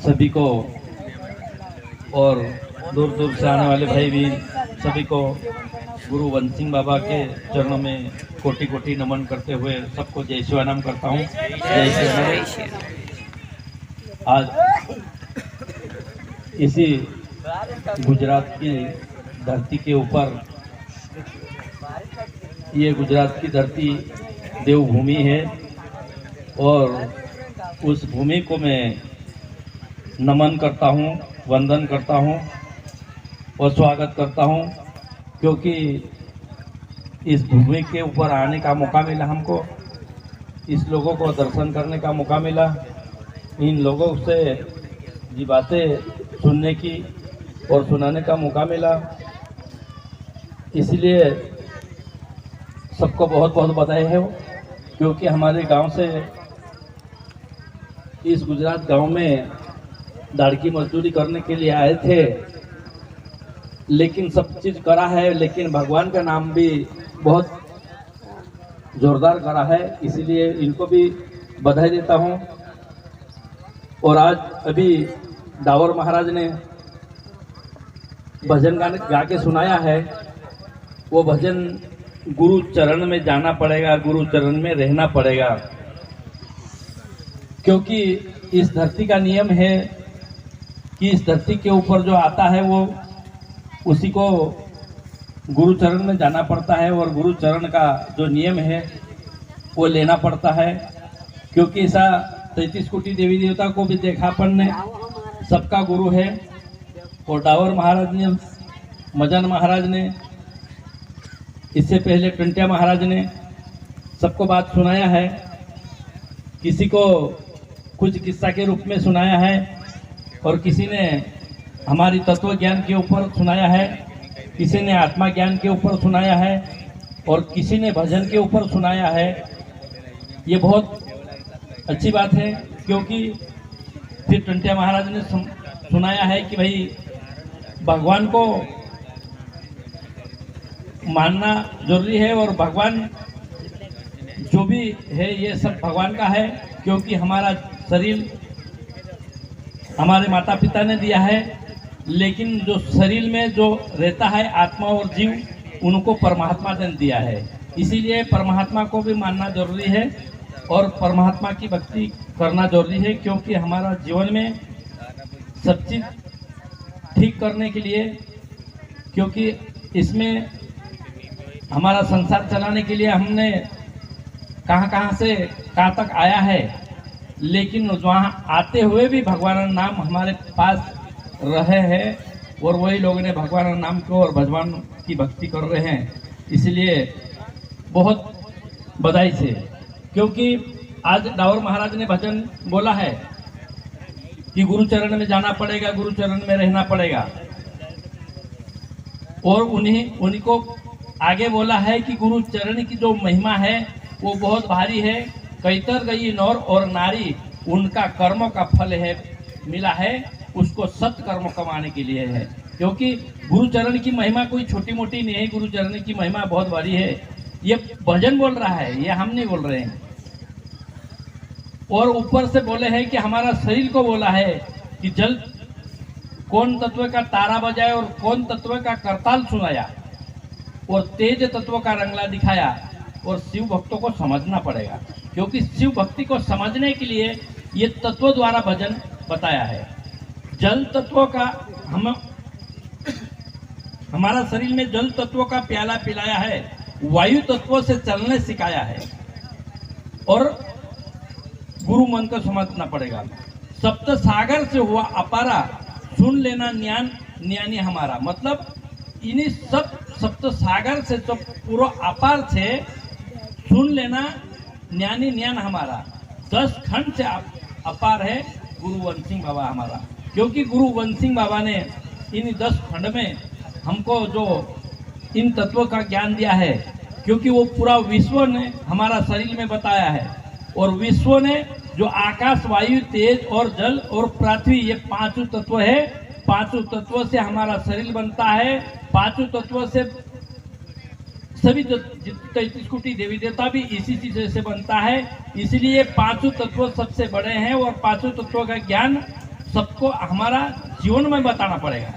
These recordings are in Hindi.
सभी को और दूर दूर से आने वाले भाई भी सभी को गुरु वंत सिंह बाबा के चरणों में कोटि कोटि नमन करते हुए सबको जय शिवानाम करता हूँ। जय शिवानाम। आज इसी गुजरात की धरती के ऊपर, ये गुजरात की धरती देवभूमि है और उस भूमि को मैं नमन करता हूँ, वंदन करता हूँ और स्वागत करता हूँ, क्योंकि इस भूमि के ऊपर आने का मौका मिला हमको, इस लोगों को दर्शन करने का मौका मिला, इन लोगों से ये बातें सुनने की और सुनाने का मौका मिला। इसलिए सबको बहुत बहुत बधाई है, क्योंकि हमारे गांव से इस गुजरात गांव में दाढ़ी मजदूरी करने के लिए आए थे, लेकिन सब चीज़ करा है, लेकिन भगवान का नाम भी बहुत जोरदार करा है, इसलिए इनको भी बधाई देता हूँ। और आज अभी डावर महाराज ने भजन गा के सुनाया है, वो भजन गुरु चरण में जाना पड़ेगा, गुरु चरण में रहना पड़ेगा, क्योंकि इस धरती का नियम है कि इस धरती के ऊपर जो आता है वो उसी को गुरु चरण में जाना पड़ता है और गुरु चरण का जो नियम है वो लेना पड़ता है। क्योंकि ऐसा 33 कोटि देवी देवता को भी देखा अपन ने, सबका गुरु है। और डावर महाराज ने, मजन महाराज ने, इससे पहले टंटिया महाराज ने सबको बात सुनाया है, किसी को कुछ किस्सा के रूप में सुनाया है और किसी ने हमारी तत्व ज्ञान के ऊपर सुनाया है, किसी ने आत्मा ज्ञान के ऊपर सुनाया है और किसी ने भजन के ऊपर सुनाया है। ये बहुत अच्छी बात है, क्योंकि फिर टंटिया महाराज ने सुनाया है कि भाई भगवान को मानना जरूरी है और भगवान जो भी है ये सब भगवान का है, क्योंकि हमारा शरीर हमारे माता पिता ने दिया है, लेकिन जो शरीर में जो रहता है आत्मा और जीव, उनको परमात्मा ने दिया है। इसीलिए परमात्मा को भी मानना जरूरी है और परमात्मा की भक्ति करना जरूरी है, क्योंकि हमारा जीवन में सब चीज ठीक करने के लिए, क्योंकि इसमें हमारा संसार चलाने के लिए हमने कहाँ से कहाँ तक आया है, लेकिन वहाँ आते हुए भी भगवान नाम हमारे पास रहे हैं और वही लोग ने भगवान नाम को और भगवान की भक्ति कर रहे हैं। इसलिए बहुत बधाई से, क्योंकि आज डावर महाराज ने भजन बोला है कि गुरु चरण में जाना पड़ेगा, गुरु चरण में रहना पड़ेगा, और उन्हीं को आगे बोला है कि गुरु चरण की जो महिमा है वो बहुत भारी है। कैतर गई नौर और नारी, उनका कर्मों का फल है मिला है, उसको सत कर्म कमाने के लिए है। क्योंकि गुरु चरण की महिमा कोई छोटी मोटी नहीं है, गुरु चरण की महिमा बहुत भारी है। ये भजन बोल रहा है, ये हम नहीं बोल रहे हैं। और ऊपर से बोले हैं कि हमारा शरीर को बोला है कि जल कौन तत्व का तारा बजाए और कौन तत्व का करताल सुनाया और तेज तत्व का रंगला दिखाया। और शिव भक्तों को समझना पड़ेगा, क्योंकि शिव भक्ति को समझने के लिए ये तत्व द्वारा भजन बताया है। जल तत्व का हमारा शरीर में जल तत्व का प्याला पिलाया है, वायु तत्व से चलने सिखाया है और गुरु मन को समझना पड़ेगा। सप्त सागर से हुआ अपारा, सुन लेना ज्ञानी हमारा। मतलब इन्हीं सब सप्त सागर से जो पूरा अपार से सुन लेना ज्ञान हमारा। 10 खंड से अपार है गुरु वंत सिंह बाबा हमारा, क्योंकि गुरु वंत सिंह बाबा ने इन 10 खंड में हमको जो इन तत्वों का ज्ञान दिया है, क्योंकि वो पूरा विश्व ने हमारा शरीर में बताया है। और विश्व ने जो आकाश, वायु, तेज और जल और पृथ्वी, ये 5 तत्व है। 5 तत्वों से हमारा शरीर बनता है। 5 तत्वों से सभी 33 कोटि देवी देवता भी इसी चीज से बनता है। इसलिए 5 तत्व सबसे बड़े हैं और 5 तत्वों का ज्ञान सबको हमारा जीवन में बताना पड़ेगा।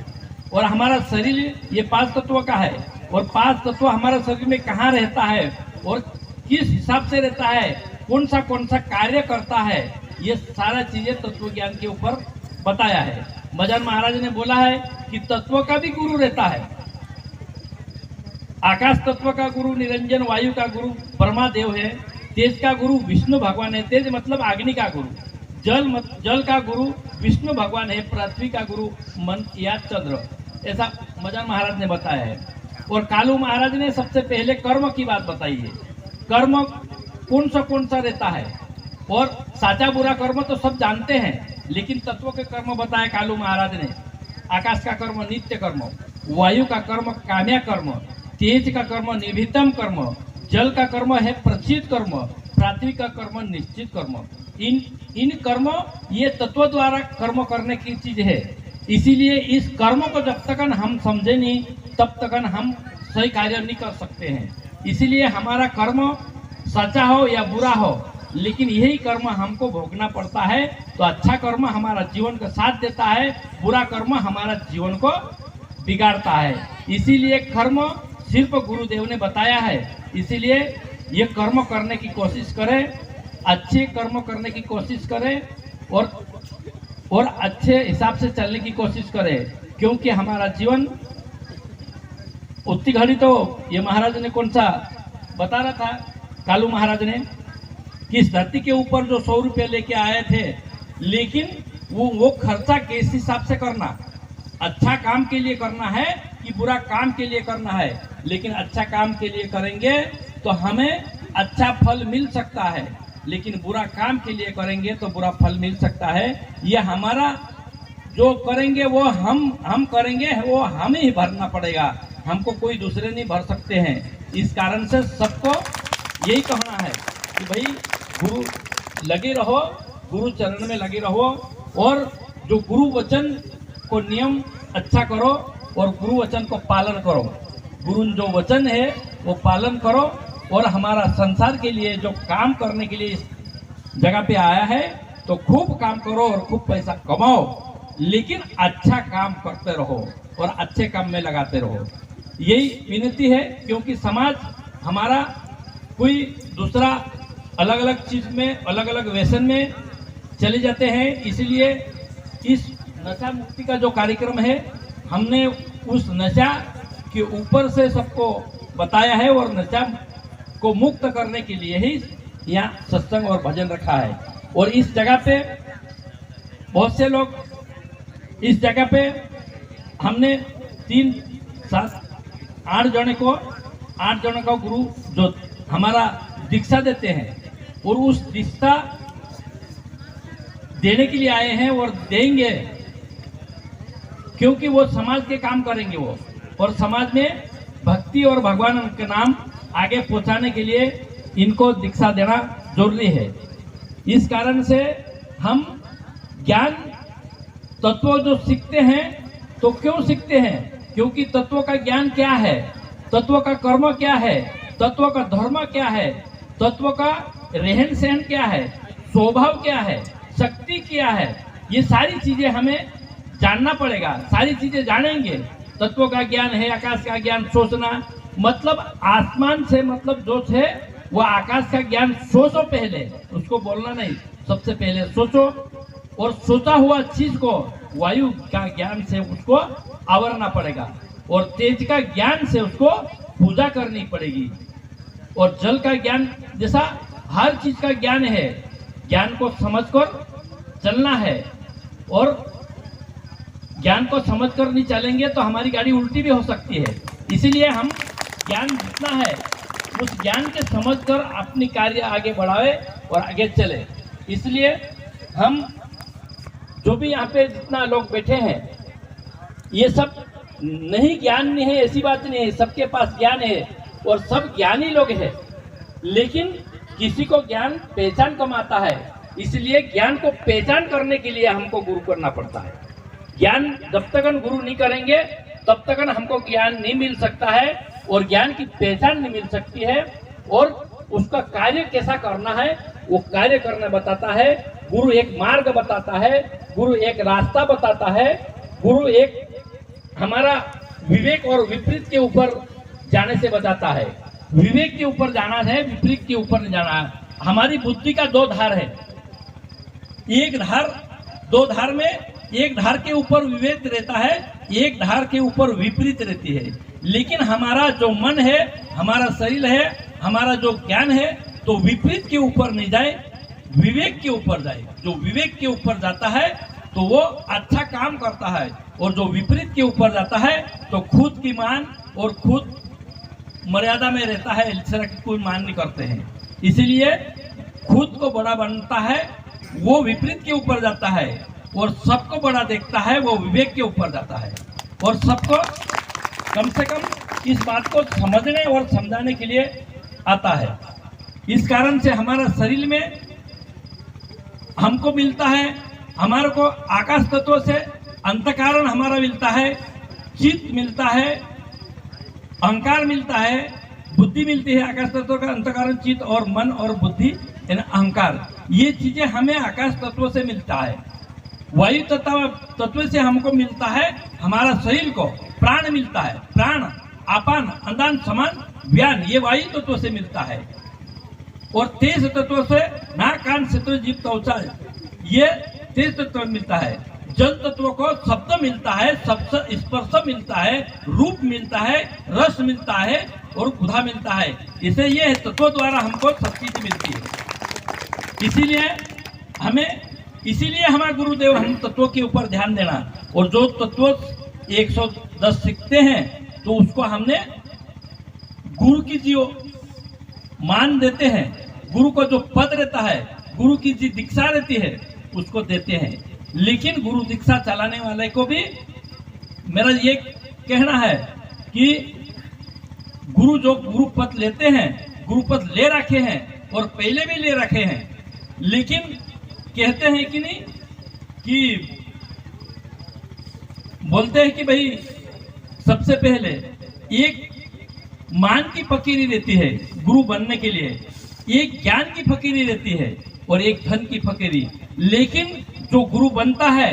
और हमारा शरीर ये 5 तत्व का है, और 5 तत्व हमारे शरीर में कहाँ रहता है और किस हिसाब से रहता है, कौन सा कार्य करता है, ये सारा चीजें तत्व ज्ञान के ऊपर बताया है। मजान महाराज ने बोला है कि तत्व का भी गुरु रहता है। आकाश तत्व का गुरु निरंजन, वायु का गुरु ब्रह्मादेव है, तेज का गुरु विष्णु भगवान है, तेज मतलब अग्नि का गुरु, जल का गुरु विष्णु भगवान है, पृथ्वी का गुरु मन या चंद्र, ऐसा मजान महाराज ने बताया है। और कालू महाराज ने सबसे पहले कर्म की बात बताई है। कर्म कौन सा रहता है, और साचा बुरा कर्म तो सब जानते हैं, लेकिन तत्व के कर्म बताया कालू महाराज ने। आकाश का कर्म नित्य कर्म, वायु का कर्म काम्या कर्म, तेज का कर्म निभितम कर्म, जल का कर्म है प्रचित कर्म, पृथ्वी का कर्म निश्चित कर्म। इन कर्म ये तत्व द्वारा कर्म करने की चीज है। इसीलिए इस कर्म को जब तक हम समझे नहीं, तब तक हम सही कार्य नहीं कर सकते हैं। इसीलिए हमारा कर्म सच्चा हो या बुरा हो, लेकिन यही कर्म हमको भोगना पड़ता है। तो अच्छा कर्म हमारा जीवन का साथ देता है, बुरा कर्म हमारा जीवन को बिगाड़ता है। इसीलिए कर्म सिर्फ गुरुदेव ने बताया है। इसीलिए ये कर्म करने की कोशिश करें, अच्छे कर्म करने की कोशिश करें, और अच्छे हिसाब से चलने की कोशिश करें, क्योंकि हमारा जीवन उतनी घड़ी तो ये महाराज ने कौन सा बता रहा था, कालू महाराज ने, कि इस धरती के ऊपर जो 100 रुपये लेके आए थे, लेकिन वो खर्चा किस हिसाब से करना, अच्छा काम के लिए करना है कि बुरा काम के लिए करना है। लेकिन अच्छा काम के लिए करेंगे तो हमें अच्छा फल मिल सकता है, लेकिन बुरा काम के लिए करेंगे तो बुरा फल मिल सकता है। ये हमारा जो करेंगे वो हम करेंगे, वो हमें ही भरना पड़ेगा, हमको कोई दूसरे नहीं भर सकते हैं। इस कारण से सबको यही कहना है कि भाई गुरु लगे रहो, गुरु चरण में लगे रहो, और जो गुरु वचन को नियम अच्छा करो और गुरु वचन को पालन करो। गुरु जो वचन है वो पालन करो, और हमारा संसार के लिए जो काम करने के लिए इस जगह पे आया है तो खूब काम करो और खूब पैसा कमाओ, लेकिन अच्छा काम करते रहो और अच्छे काम में लगाते रहो। यही विनती है, क्योंकि समाज हमारा कोई दूसरा अलग अलग चीज में, अलग अलग व्यसन में चले जाते हैं। इसलिए इस नशा मुक्ति का जो कार्यक्रम है, हमने उस नशा के ऊपर से सबको बताया है, और नशा को मुक्त करने के लिए ही यहाँ सत्संग और भजन रखा है। और इस जगह पे बहुत से लोग, इस जगह पे हमने 3, 7, 8 जने को गुरु जो हमारा दीक्षा देते हैं, और उस दीक्षा देने के लिए आए हैं और देंगे, क्योंकि वो समाज के काम करेंगे वो, और समाज में भक्ति और भगवान के नाम आगे पहुंचाने के लिए इनको दीक्षा देना जरूरी है। इस कारण से हम ज्ञान तत्व जो सीखते हैं, तो क्यों सीखते हैं? क्योंकि तत्व का ज्ञान क्या है, तत्व का कर्म क्या है, तत्व का धर्म क्या है, तत्व का रहन सहन क्या है, स्वभाव क्या है, शक्ति क्या है, ये सारी चीजें हमें जानना पड़ेगा। सारी चीजें जानेंगे, तत्व का ज्ञान है, आकाश का ज्ञान, सोचना, मतलब आसमान से मतलब जो है वो आकाश का ज्ञान सोचो, पहले उसको बोलना नहीं, सबसे पहले सोचो, और सोचा हुआ चीज को वायु का ज्ञान से उसको आवरना पड़ेगा, और तेज का ज्ञान से उसको पूजा करनी पड़ेगी, और जल का ज्ञान, जैसा हर चीज का ज्ञान है, ज्ञान को समझकर चलना है। और ज्ञान को समझकर नहीं चलेंगे तो हमारी गाड़ी उल्टी भी हो सकती है। इसीलिए हम ज्ञान जितना है उस ज्ञान के समझकर अपनी कार्य आगे बढ़ावे और आगे चले। इसलिए हम जो भी यहाँ पे जितना लोग बैठे हैं, ये सब नहीं ज्ञान नहीं है, ऐसी बात नहीं है, सबके पास ज्ञान है और सब ज्ञानी लोग हैं, लेकिन किसी को ज्ञान पहचान कमाता है। इसलिए ज्ञान को पहचान करने के लिए हमको गुरु करना पड़ता है। ज्ञान जब तक हम गुरु नहीं करेंगे तब तक हमको ज्ञान नहीं मिल सकता है, और ज्ञान की पहचान नहीं मिल सकती है, और उसका कार्य कैसा करना है वो कार्य करना बताता है। गुरु एक मार्ग बताता है, गुरु एक रास्ता बताता है, गुरु एक हमारा विवेक और विपरीत के ऊपर जाने से बताता है। विवेक के ऊपर जाना है, विपरीत के ऊपर नहीं जाना है। हमारी बुद्धि का दो धार है, एक धार, दो धार में एक धार के ऊपर विवेक रहता है, एक धार के ऊपर विपरीत रहती है। लेकिन हमारा जो मन है, हमारा शरीर है, हमारा जो ज्ञान है, तो विपरीत के ऊपर नहीं जाए, विवेक के ऊपर जाए। जो विवेक के ऊपर जाता है तो वो अच्छा काम करता है, और जो विपरीत के ऊपर जाता है तो खुद की मान और खुद मर्यादा में रहता है, इस तरह की कोई मान नहीं करते हैं। इसीलिए खुद को बड़ा बनता है, वो विपरीत के ऊपर जाता है, और सबको बड़ा देखता है, वो विवेक के ऊपर जाता है। और सबको कम से कम इस बात को समझने और समझाने के लिए आता है। इस कारण से हमारा शरीर में हमको मिलता है, हमारे को आकाश तत्व से अंतःकरण हमारा मिलता है, चित्त मिलता है, अहंकार मिलता है, बुद्धि मिलती है। आकाश तत्व का अंतःकरण, चित्त और मन और बुद्धि यानी अहंकार, ये चीजें हमें आकाश तत्व से मिलता है। वायु तत्व से हमको मिलता है हमारा शरीर को प्राण मिलता है, प्राण, अपान, अंदान, समान, व्यान, ये वायु तत्व से मिलता है। और तेज तत्व से नाक, कान, नेत्र, जीभ, त्वचा, ये तेज तत्व मिलता है। जल तत्व को शब्द मिलता है, शब्द स्पर्श मिलता है, रूप मिलता है, रस मिलता है और गुधा मिलता है। इसे ये तत्व द्वारा हमको सब चीज मिलती है। इसीलिए हमारे गुरुदेव हम तत्वों के ऊपर ध्यान देना। और जो तत्व 110 सीखते हैं तो उसको हमने गुरु की जो मान देते हैं, गुरु को जो पद रहता है, गुरु की जो दीक्षा रहती है उसको देते हैं। लेकिन गुरु दीक्षा चलाने वाले को भी मेरा ये कहना है कि गुरु जो गुरु पद लेते हैं, गुरु पद ले रखे हैं और पहले भी ले रखे हैं, लेकिन कहते हैं कि नहीं कि बोलते हैं कि भाई सबसे पहले एक मान की फकीरी रहती है गुरु बनने के लिए, एक ज्ञान की फकीरी रहती है और एक धन की फकीरी। लेकिन जो गुरु बनता है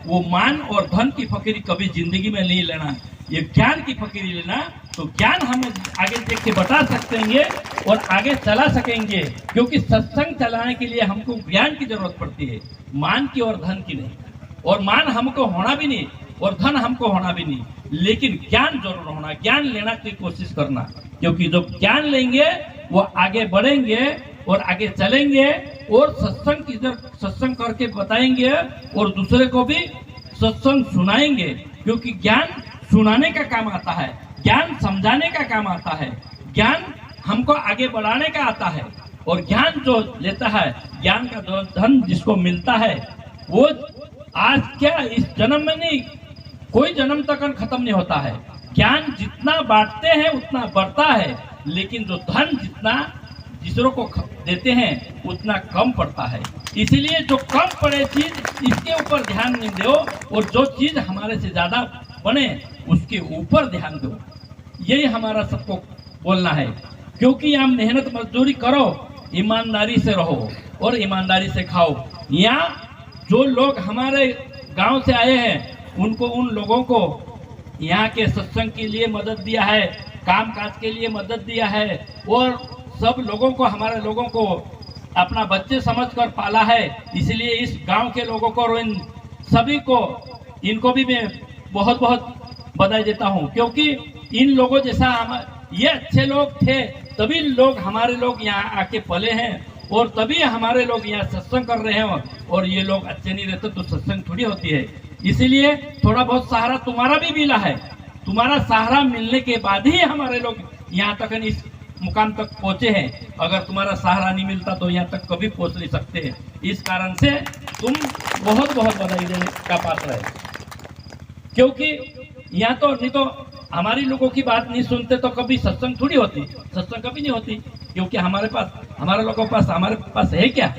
वो मान और धन की फकीरी कभी जिंदगी में नहीं लेना, ये ज्ञान की फकीरी लेना। तो ज्ञान हम आगे देख के बता सकेंगे और आगे चला सकेंगे, क्योंकि सत्संग चलाने के लिए हमको ज्ञान की जरूरत पड़ती है, मान की और धन की नहीं। और मान हमको होना भी नहीं और धन हमको होना भी नहीं, लेकिन ज्ञान जरूर होना, ज्ञान लेना की कोशिश करना। क्योंकि जब ज्ञान लेंगे वो आगे बढ़ेंगे और आगे चलेंगे और सत्संग करके बताएंगे और दूसरे को भी सत्संग सुनाएंगे। क्योंकि ज्ञान सुनाने का काम आता है, ज्ञान समझाने का काम आता है, ज्ञान हमको आगे बढ़ाने का आता है। और ज्ञान जो लेता है, ज्ञान का जो धन जिसको मिलता है वो आज क्या इस जन्म में नहीं, कोई जन्म तक खत्म नहीं होता है। ज्ञान जितना बांटते हैं उतना बढ़ता है, लेकिन जो धन जितना दूसरों को देते हैं उतना कम पड़ता है। इसीलिए जो कम पड़े चीज इसके ऊपर ध्यान नहीं दो, और जो चीज हमारे से ज्यादा बने उसके ऊपर ध्यान दो। यही हमारा सबको बोलना है। क्योंकि यहाँ मेहनत मजदूरी करो, ईमानदारी से रहो और ईमानदारी से खाओ। यहाँ जो लोग हमारे गांव से आए हैं उनको, उन लोगों को यहाँ के सत्संग के लिए मदद दिया है, काम काज के लिए मदद दिया है, और सब लोगों को, हमारे लोगों को अपना बच्चे समझकर पाला है। इसलिए इस गांव के लोगों को और इन सभी को, इनको भी मैं बहुत बहुत बधाई देता हूं। क्योंकि इन लोगों जैसा ये अच्छे लोग थे तभी लोग, हमारे लोग यहाँ आके पले हैं और तभी हमारे लोग यहाँ सत्संग कर रहे हैं। और ये लोग अच्छे नहीं रहते तो सत्संग थोड़ी होती है। इसीलिए थोड़ा बहुत सहारा तुम्हारा भी मिला है, तुम्हारा सहारा मिलने के बाद ही हमारे लोग यहाँ तक इस मुकाम तक पहुंचे हैं। अगर तुम्हारा सहारा नहीं मिलता तो यहाँ तक कभी पहुंच नहीं सकते हैं। इस कारण से तुम बहुत बहुत बधाई देने का पात्र है। क्योंकि यहाँ तो नहीं तो हमारी लोगों की बात नहीं सुनते तो कभी सत्संग थोड़ी होती, सत्संग कभी नहीं होती। क्योंकि हमारे लोगों के पास हमारे पास है क्या।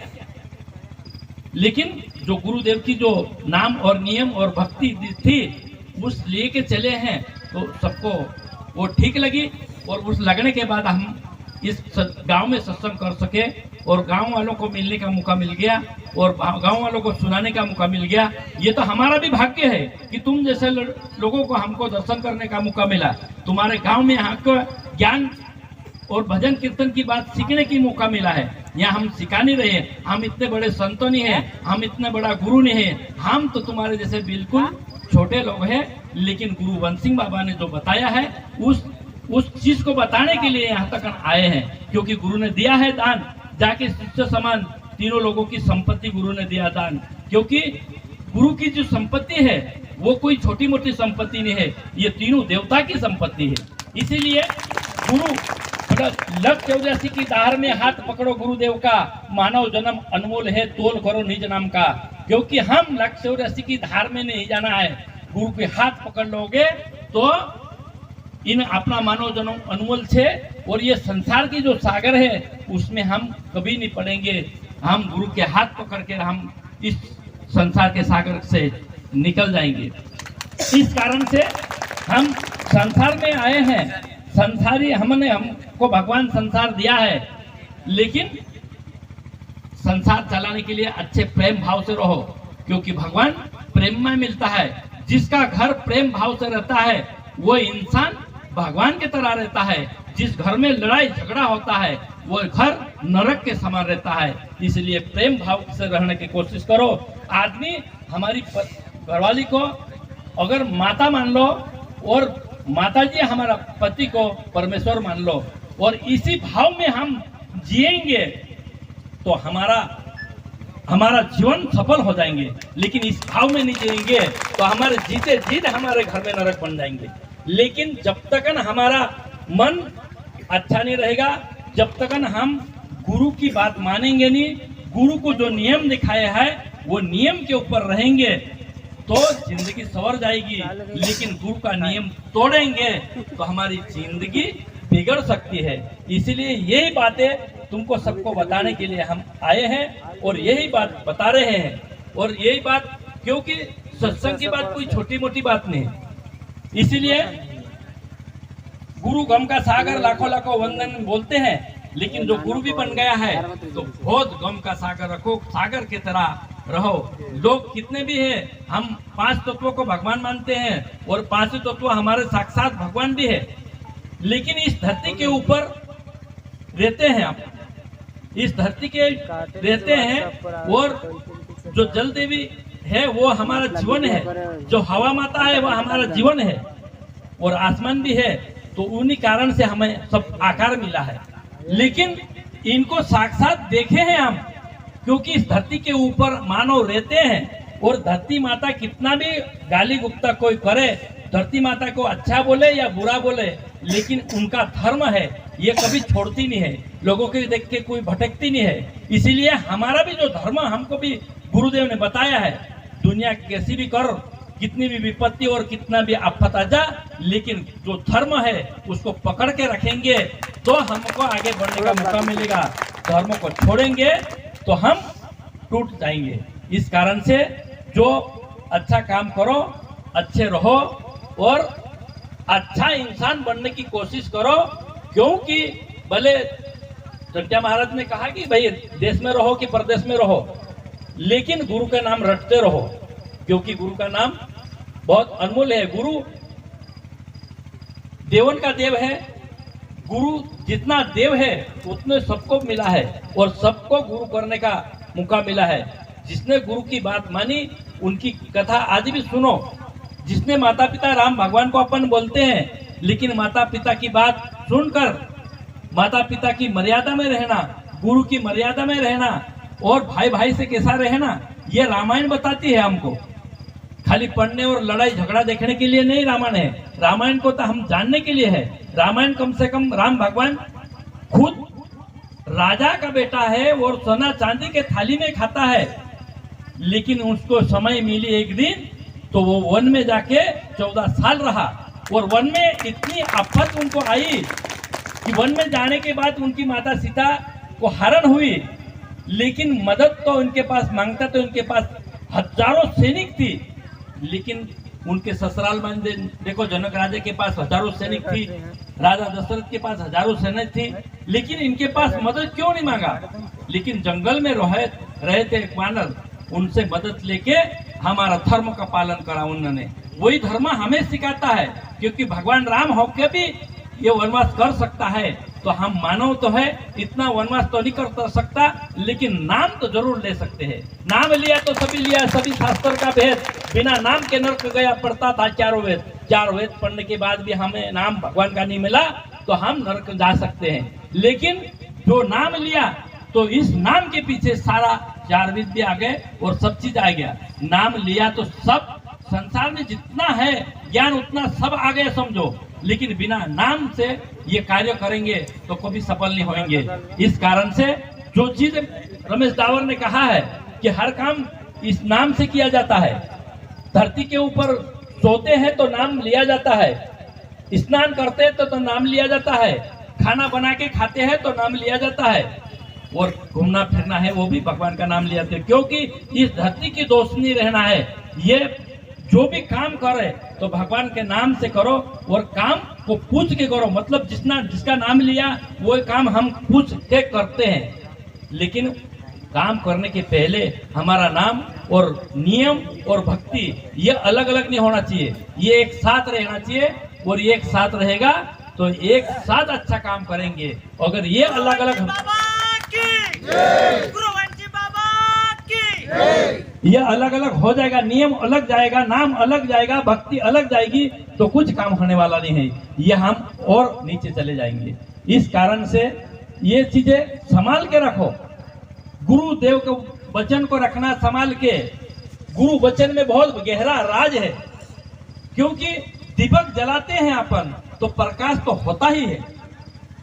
लेकिन जो गुरुदेव की जो नाम और नियम और भक्ति थी उस लेके चले हैं तो सबको वो ठीक लगी। और उस लगने के बाद हम इस गांव में सत्संग कर सके और गांव वालों को मिलने का मौका मिल गया और गांव वालों को सुनाने का मौका मिल गया। ये तो हमारा भी भाग्य है कि तुम जैसे लोगों को हमको दर्शन करने का मौका मिला। तुम्हारे गांव में यहाँ को ज्ञान और भजन कीर्तन की बात सीखने की मौका मिला है। यहाँ हम सिखा नहीं रहे, हम इतने बड़े संतों नहीं है, हम इतना बड़ा गुरु नहीं है, हम तो तुम्हारे जैसे बिल्कुल छोटे लोग हैं। लेकिन गुरु वन सिंह बाबा ने जो बताया है उस चीज को बताने के लिए यहाँ तक आए हैं, क्योंकि गुरु ने दिया है दान, जाके शिष्य समान तीनों लोगों की संपत्ति गुरु ने दिया दान। क्योंकि गुरु की जो संपत्ति है वो कोई छोटी मोटी संपत्ति नहीं है, ये तीनों देवता की संपत्ति है। इसीलिए गुरु लख 84 की दाहर में हाथ पकड़ो गुरुदेव का, मानव जन्म अनमोल है तोल करो निज नाम का। क्योंकि हम लख 84 की धार में नहीं जाना है, गुरु के हाथ पकड़ लोगे तो इन अपना मानव जन्म अनमोल है। और ये संसार की जो सागर है उसमें हम कभी नहीं पड़ेंगे। हम गुरु के हाथ पकड़ के हम इस संसार के सागर से निकल जाएंगे। इस कारण से हम संसार में आए हैं। संसारी हमको भगवान संसार दिया है, लेकिन संसार चलाने के लिए अच्छे प्रेम भाव से रहो, क्योंकि भगवान प्रेम में मिलता है। जिसका घर प्रेम भाव से रहता है वो इंसान भगवान की तरह रहता है। जिस घर में लड़ाई झगड़ा होता है वो घर नरक के समान रहता है। इसलिए प्रेम भाव से रहने की कोशिश करो। आदमी हमारी घरवाली को अगर माता मान लो और माता जी हमारा पति को परमेश्वर मान लो, और इसी भाव में हम जिएंगे तो हमारा जीवन सफल हो जाएंगे। लेकिन इस भाव में नहीं जिएंगे तो हमारे जीते जीत हमारे घर में नरक बन जाएंगे। लेकिन जब तक हमारा मन अच्छा नहीं रहेगा, जब तक हम गुरु की बात मानेंगे नहीं, गुरु को जो नियम दिखाया है वो नियम के ऊपर रहेंगे तो जिंदगी सवर जाएगी। लेकिन गुरु का नियम तोड़ेंगे तो हमारी जिंदगी बिगड़ सकती है। इसलिए यही बातें तुमको सबको बताने के लिए हम आए हैं और यही बात बता रहे हैं। और यही बात, क्योंकि सत्संग की बात कोई छोटी मोटी बात नहीं है। इसीलिए गुरु गम का सागर लाखों लाखों वंदन बोलते हैं, लेकिन जो गुरु भी बन गया है तो बहुत गम का सागर रखो, सागर की तरह रहो। लोग कितने भी हैं, हम 5 तत्वों को भगवान मानते हैं और 5 तत्व हमारे साक्षात भगवान भी है। लेकिन इस धरती के ऊपर रहते हैं, हम इस धरती के रहते हैं और जो जल देवी है वो हमारा जीवन है, जो हवा माता है वो हमारा जीवन है और आसमान भी है। तो उन्हीं कारण से हमें सब आकार मिला है। लेकिन इनको साक्षात देखे हैं हम, क्योंकि इस धरती के ऊपर मानव रहते हैं और धरती माता कितना भी गाली गुप्ता कोई करे, धरती माता को अच्छा बोले या बुरा बोले, लेकिन उनका धर्म है ये कभी छोड़ती नहीं है, लोगों के देख के कोई भटकती नहीं है। इसीलिए हमारा भी जो धर्म हमको भी गुरुदेव ने बताया है, दुनिया कैसी भी कर, कितनी भी विपत्ति और कितना भी आफत आ जा, लेकिन जो धर्म है उसको पकड़ के रखेंगे तो हमको आगे बढ़ने का मौका मिलेगा। धर्म को छोड़ेंगे तो हम टूट जाएंगे। इस कारण से जो अच्छा काम करो, अच्छे रहो और अच्छा इंसान बनने की कोशिश करो। क्योंकि भले चंटिया महाराज ने कहा कि भाई देश में रहो कि परदेश में रहो, लेकिन गुरु का नाम रटते रहो, क्योंकि गुरु का नाम बहुत अनमोल है। गुरु देवन का देव है। गुरु जितना देव है उतने सबको मिला है और सबको गुरु करने का मौका मिला है। जिसने गुरु की बात मानी उनकी कथा आज भी सुनो। जिसने माता पिता राम भगवान को अपन बोलते हैं, लेकिन माता पिता की बात सुनकर माता पिता की मर्यादा में रहना, गुरु की मर्यादा में रहना और भाई भाई से कैसा रहना, ये रामायण बताती है हमको। खाली पढ़ने और लड़ाई झगड़ा देखने के लिए नहीं रामायण है, रामायण को तो हम जानने के लिए है। रामायण कम से कम राम भगवान खुद राजा का बेटा है और सोना चांदी के थाली में खाता है, लेकिन उसको समय मिली एक दिन तो वो वन में जाके 14 साल रहा और वन में इतनी आफत उनको आई कि वन में जाने के बाद उनकी माता सीता को हरण हुई, लेकिन मदद तो उनके पास मांगता तो उनके पास हजारों सैनिक थी, लेकिन उनके ससुराल में देखो, जनक राजा के पास हजारों सैनिक थी, राजा दशरथ के पास हजारों सैनिक थी, लेकिन इनके पास मदद क्यों नहीं मांगा? लेकिन जंगल में रहे थे एक वानर, उनसे मदद लेके हमारा धर्म का पालन करा उन्होंने। वही धर्म हमें सिखाता है, क्योंकि भगवान राम होके भी ये वनवास कर सकता है, तो हम मानव तो है, इतना वनवास तो नहीं कर सकता, लेकिन नाम तो जरूर ले सकते हैं। नाम लिया तो सभी लिया, सभी शास्त्र का भेद, बिना नाम के नरक गया पढ़ता था चारों वेद। चार वेद पढ़ने के बाद भी हमें नाम भगवान का नहीं मिला तो हम नरक जा सकते हैं। लेकिन जो नाम लिया तो इस नाम के पीछे सारा चार वेद भी आ गए और सब चीज आ गया। नाम लिया तो सब संसार में जितना है ज्ञान उतना सब आ गया समझो, लेकिन बिना नाम से ये कार्य करेंगे तो कभी सफल नहीं होंगे। इस कारण से जो चीज रमेश दावर ने कहा है कि हर काम इस नाम से किया जाता है। धरती के ऊपर सोते हैं तो नाम लिया जाता है, स्नान करते हैं तो नाम लिया जाता है, खाना बना के खाते हैं तो नाम लिया जाता है, और घूमना फिरना है वो भी भगवान का नाम लिया जाता है। क्योंकि इस धरती की दोष नहीं रहना है, ये जो भी काम करे तो भगवान के नाम से करो और काम को पूछ के करो। मतलब जिसका नाम लिया वो काम हम पूछ के करते हैं, लेकिन काम करने के पहले हमारा नाम और नियम और भक्ति ये अलग अलग नहीं होना चाहिए, ये एक साथ रहना चाहिए। और ये एक साथ रहेगा तो एक साथ अच्छा काम करेंगे। अगर ये अलग अलग ये अलग अलग हो जाएगा, नियम अलग जाएगा, नाम अलग जाएगा, भक्ति अलग जाएगी, तो कुछ काम होने वाला नहीं है, ये हम और नीचे चले जाएंगे। इस कारण से ये चीजें संभाल के रखो। गुरुदेव के वचन को रखना संभाल के। गुरु वचन में बहुत गहरा राज है, क्योंकि दीपक जलाते हैं अपन तो प्रकाश तो होता ही है।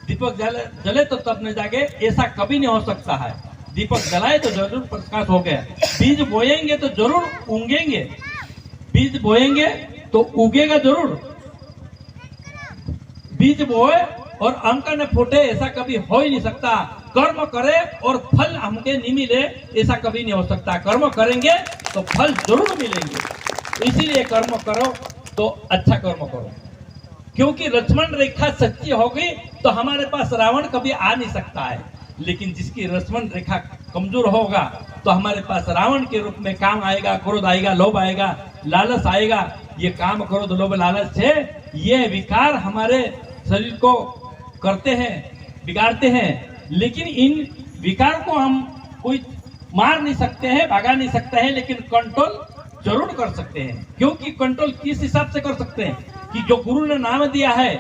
दीपक जले तो तब न जागे, ऐसा कभी नहीं हो सकता है। दीपक जलाए तो जरूर प्रकाश हो गया। बीज बोएंगे तो जरूर उगेंगे, बीज बोएंगे तो उगेगा जरूर। बीज बोए और अंक न फूटे ऐसा कभी हो ही नहीं सकता। कर्म करे और फल हमके नहीं मिले ऐसा कभी नहीं हो सकता। कर्म करेंगे तो फल जरूर मिलेंगे, इसीलिए कर्म करो तो अच्छा कर्म करो। क्योंकि लक्ष्मण रेखा सच्ची होगी तो हमारे पास रावण कभी आ नहीं सकता है, लेकिन जिसकी लक्ष्मण रेखा कमजोर होगा तो हमारे पास रावण के रूप में काम आएगा, क्रोध आएगा, लोभ आएगा, लालच आएगा। ये काम क्रोध लोभ लालच है, ये विकार हमारे शरीर को करते हैं, बिगाड़ते हैं। लेकिन इन विकार को हम कोई मार नहीं सकते हैं, भगा नहीं सकते हैं, लेकिन कंट्रोल जरूर कर सकते हैं। क्योंकि कंट्रोल किस हिसाब से कर सकते हैं कि जो गुरु ने नाम दिया है,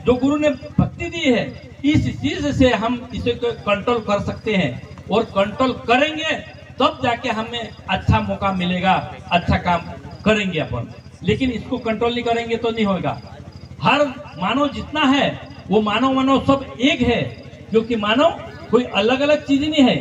जो गुरु ने भक्ति दी है, इस चीज से हम इसे कंट्रोल कर सकते हैं। और कंट्रोल करेंगे तब जाके हमें अच्छा मौका मिलेगा, अच्छा काम करेंगे अपन। लेकिन इसको कंट्रोल नहीं करेंगे तो नहीं होगा। हर मानव जितना है वो मानव सब एक है, क्योंकि मानव कोई अलग अलग चीज नहीं है,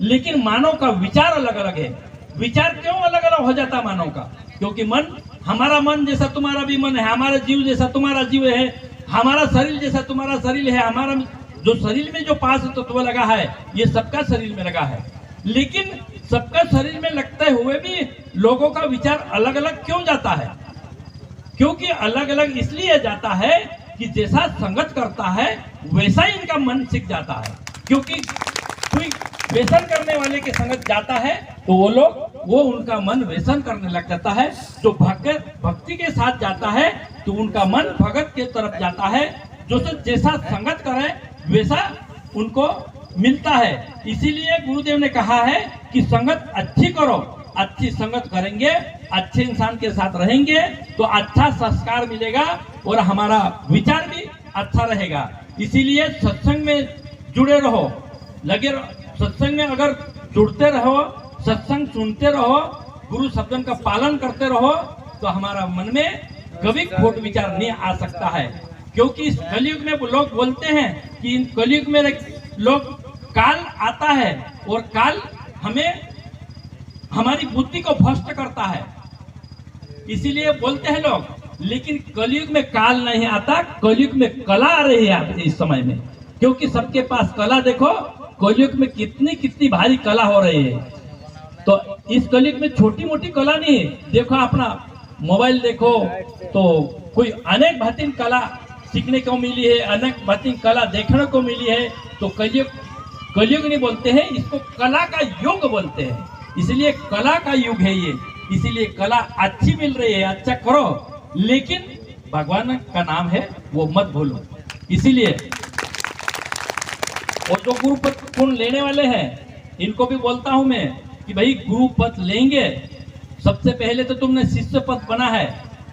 लेकिन मानव का विचार अलग अलग है। विचार क्यों अलग अलग हो जाता मानव का? क्योंकि मन, हमारा मन जैसा तुम्हारा भी मन है, हमारा जीव जैसा तुम्हारा जीव है, हमारा शरीर जैसा तुम्हारा शरीर है, हमारा जो शरीर में जो 5 तत्व लगा है ये सबका शरीर में लगा है। लेकिन सबका शरीर में लगते हुए भी लोगों का विचार अलग अलग क्यों जाता है? क्योंकि अलग अलग इसलिए जाता है कि जैसा संगत करता है वैसा ही इनका मन सीख जाता है। क्योंकि कोई व्यसन करने वाले के संगत जाता है तो वो उनका मन व्यसन करने लग जाता है। जो भक्ति के साथ जाता है तो उनका मन भगत के तरफ जाता है। जो जैसा संगत करे वैसा उनको मिलता है। इसीलिए गुरुदेव ने कहा है कि संगत अच्छी करो, अच्छी संगत करेंगे, अच्छे इंसान के साथ रहेंगे तो अच्छा संस्कार मिलेगा और हमारा विचार भी अच्छा रहेगा। इसीलिए सत्संग में जुड़े रहो, लगे रहो। सत्संग में अगर जुड़ते रहो, सत्संग सुनते रहो, गुरु शब्दों का पालन करते रहो तो हमारा मन में कभी खोट विचार नहीं आ सकता है। क्योंकि इस कलयुग में लोग बोलते हैं कि इन कलयुग में लोग काल आता है और काल हमें हमारी बुद्धि को भ्रष्ट करता है, इसीलिए बोलते हैं लोग। लेकिन कलयुग में काल नहीं आता, कलयुग में कला आ रही है इस समय में। क्योंकि सबके पास कला, देखो कलयुग में कितनी भारी कला हो रही है। तो इस कलयुग में छोटी मोटी कला नहीं है। देखो अपना मोबाइल देखो तो कोई अनेक भांति कला सीखने को मिली है, अनेक भांति कला देखने को मिली है। तो कलयुग नहीं बोलते हैं, इसको कला का युग बोलते हैं। इसलिए कला का युग है ये, इसीलिए कला अच्छी मिल रही है, अच्छा करो, लेकिन भगवान का नाम है वो मत भूलो। इसीलिए और जो गुरु पद कौन लेने वाले हैं इनको भी बोलता हूं मैं कि भाई गुरु पद लेंगे, सबसे पहले तो तुमने शिष्य पद बना है,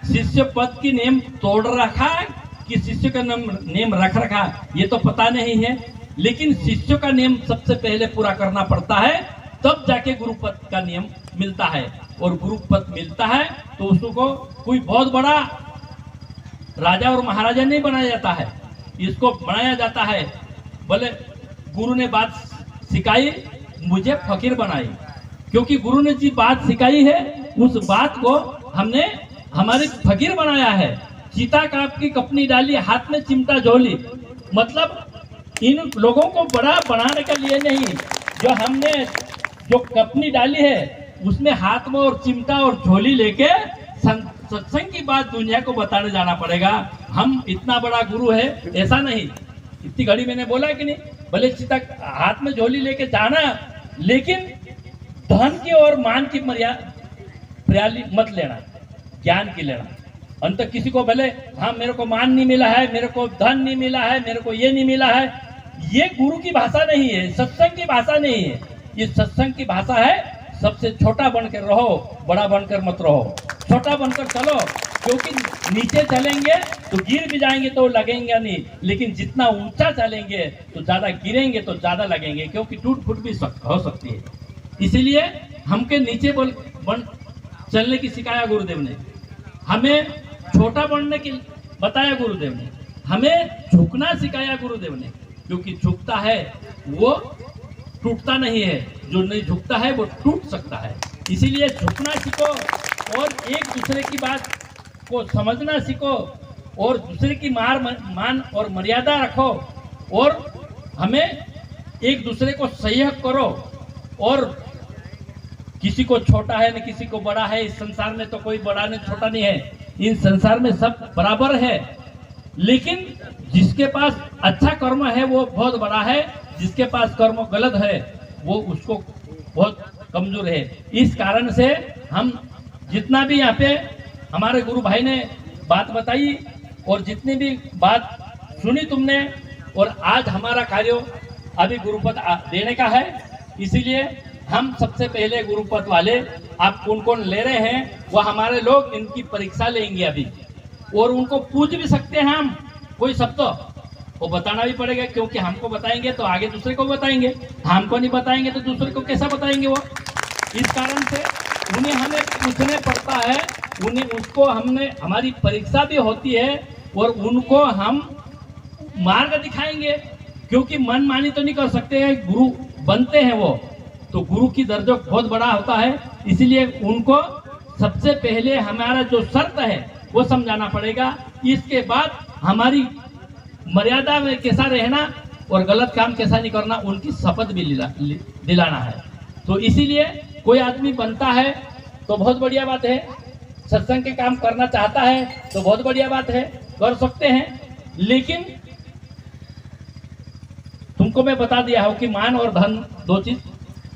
शिष्य पद की नेम तोड़ रखा है कि शिष्य का नेम रख रखा ये तो पता नहीं है, लेकिन शिष्य का नेम सबसे पहले पूरा करना पड़ता है, तब जाके गुरु पद का नियम मिलता है। और गुरु पद मिलता है तो उसको कोई बहुत बड़ा राजा और महाराजा नहीं बनाया जाता है, इसको बनाया जाता है बोले गुरु ने बात सिखाई, मुझे फकीर बनाई, क्योंकि गुरु ने जी बात सिखाई है उस बात को हमने हमारे फकीर बनाया है। चीता काप की कपनी डाली, हाथ में चिमटा झोली, मतलब इन लोगों को बड़ा बनाने के लिए नहीं, जो हमने जो कपनी डाली है उसमें हाथ में और चिमटा और झोली लेके सत्संग की बात दुनिया को बताने जाना पड़ेगा। हम इतना बड़ा गुरु है ऐसा नहीं, इतनी घड़ी मैंने बोला कि नहीं, भले चिता हाथ में झोली लेके जाना, लेकिन धन की और मान की प्रयाली मत लेना, ज्ञान की लेना। अंत किसी को भले हाँ मेरे को मान नहीं मिला है, मेरे को धन नहीं मिला है, मेरे को ये नहीं मिला है, ये गुरु की भाषा नहीं है, सत्संग की भाषा नहीं है। ये सत्संग की भाषा है सबसे छोटा बनकर रहो, बड़ा बनकर मत रहो, छोटा बनकर चलो, क्योंकि नीचे चलेंगे तो गिर भी जाएंगे तो लगेंगे नहीं, लेकिन जितना ऊंचा चलेंगे तो ज्यादा गिरेंगे तो ज्यादा लगेंगे, क्योंकि टूट फूट भी हो सकती है। इसीलिए हमके नीचे बन चलने की सिखाया गुरुदेव ने, हमें छोटा बनने की बताया गुरुदेव ने, हमें झुकना सिखाया गुरुदेव ने, क्योंकि झुकता है वो टूटता नहीं है, जो नहीं झुकता है वो टूट सकता है। इसीलिए झुकना सीखो और एक दूसरे की बात को समझना सीखो और दूसरे की मान और मर्यादा रखो, और हमें एक दूसरे को सहयोग करो। और किसी को छोटा है न किसी को बड़ा है, इस संसार में तो कोई बड़ा नहीं छोटा नहीं है, इन संसार में सब बराबर है, लेकिन जिसके पास अच्छा कर्म है वो बहुत बड़ा है, जिसके पास कर्म गलत है वो उसको बहुत कमजोर है। इस कारण से हम जितना भी यहाँ पे हमारे गुरु भाई ने बात बताई और जितनी भी बात सुनी तुमने, और आज हमारा कार्य अभी गुरुपद देने का है, इसीलिए हम सबसे पहले गुरुपद वाले आप कौन कौन ले रहे हैं वो हमारे लोग इनकी परीक्षा लेंगे अभी, और उनको पूछ भी सकते हैं हम कोई शब्द, वो बताना भी पड़ेगा, क्योंकि हमको बताएंगे तो आगे दूसरे को बताएंगे, हमको नहीं बताएंगे तो दूसरे को कैसा बताएंगे वो। इस कारण से उन्हें हमें पूछने पड़ता है, उन्हें उसको हमने हमारी परीक्षा भी होती है और उनको हम मार्ग दिखाएंगे, क्योंकि मनमानी तो नहीं कर सकते हैं, गुरु बनते हैं वो, तो गुरु की दर्जा बहुत बड़ा होता है। इसीलिए उनको सबसे पहले हमारा जो शर्त है वो समझाना पड़ेगा, इसके बाद हमारी मर्यादा में कैसा रहना और गलत काम कैसा नहीं करना उनकी शपथ भी दिलाना है। तो इसीलिए कोई आदमी बनता है तो बहुत बढ़िया बात है, सत्संग के काम करना चाहता है तो बहुत बढ़िया बात है, कर सकते हैं, लेकिन तुमको मैं बता दिया हूं कि मान और धन दो चीज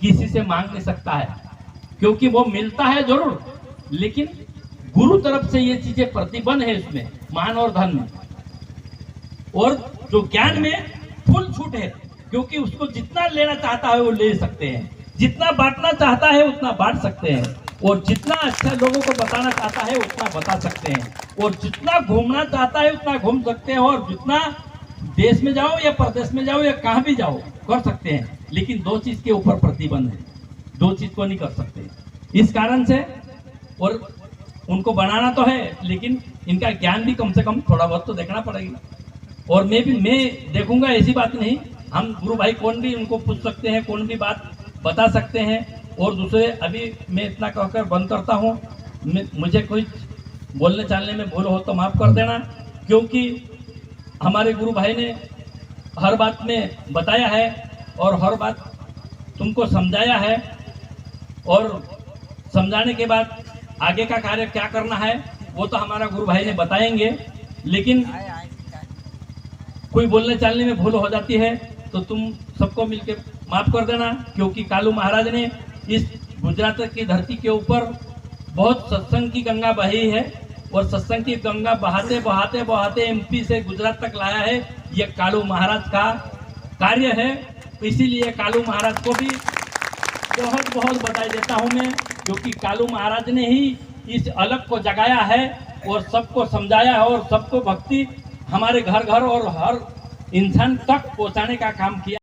किसी से मांग नहीं सकता है, क्योंकि वो मिलता है जरूर, लेकिन गुरु तरफ से ये चीजें प्रतिबंध है इसमें, मान और धन में। और जो ज्ञान में फुल छूट है, क्योंकि उसको जितना लेना चाहता है वो ले सकते हैं, जितना बांटना चाहता है उतना बांट सकते हैं, और जितना अच्छा लोगों को बताना चाहता है उतना बता सकते हैं, और जितना घूमना चाहता है उतना घूम सकते हैं, और जितना देश में जाओ या प्रदेश में जाओ या कहाँ भी जाओ कर सकते हैं, लेकिन दो चीज के ऊपर प्रतिबंध है, दो चीज को नहीं कर सकते। इस कारण से और उनको बनाना तो है, लेकिन इनका ज्ञान भी कम से कम थोड़ा बहुत तो देखना पड़ेगा। और मैं देखूंगा, ऐसी बात नहीं, हम गुरु भाई कौन भी उनको पूछ सकते हैं, कौन भी बात बता सकते हैं। और दूसरे अभी मैं इतना कहकर बंद करता हूँ, मुझे कोई बोलने चालने में भूल हो तो माफ कर देना, क्योंकि हमारे गुरु भाई ने हर बात में बताया है और हर बात तुमको समझाया है, और समझाने के बाद आगे का कार्य क्या करना है वो तो हमारा गुरु भाई ने बताएंगे, लेकिन कोई बोलने चालने में भूल हो जाती है तो तुम सबको मिलकर माफ कर देना, क्योंकि कालू महाराज ने इस गुजरात की धरती के ऊपर बहुत सत्संग की गंगा बही है और सत्संग की गंगा बहाते बहाते बहाते एमपी से गुजरात तक लाया है। ये कालू महाराज का कार्य है, इसीलिए कालू महाराज को भी बहुत बहुत बधाई देता हूं मैं, क्योंकि कालू महाराज ने ही इस अलग को जगाया है और सबको समझाया है और सबको भक्ति हमारे घर घर और हर इंसान तक पहुंचाने का काम किया।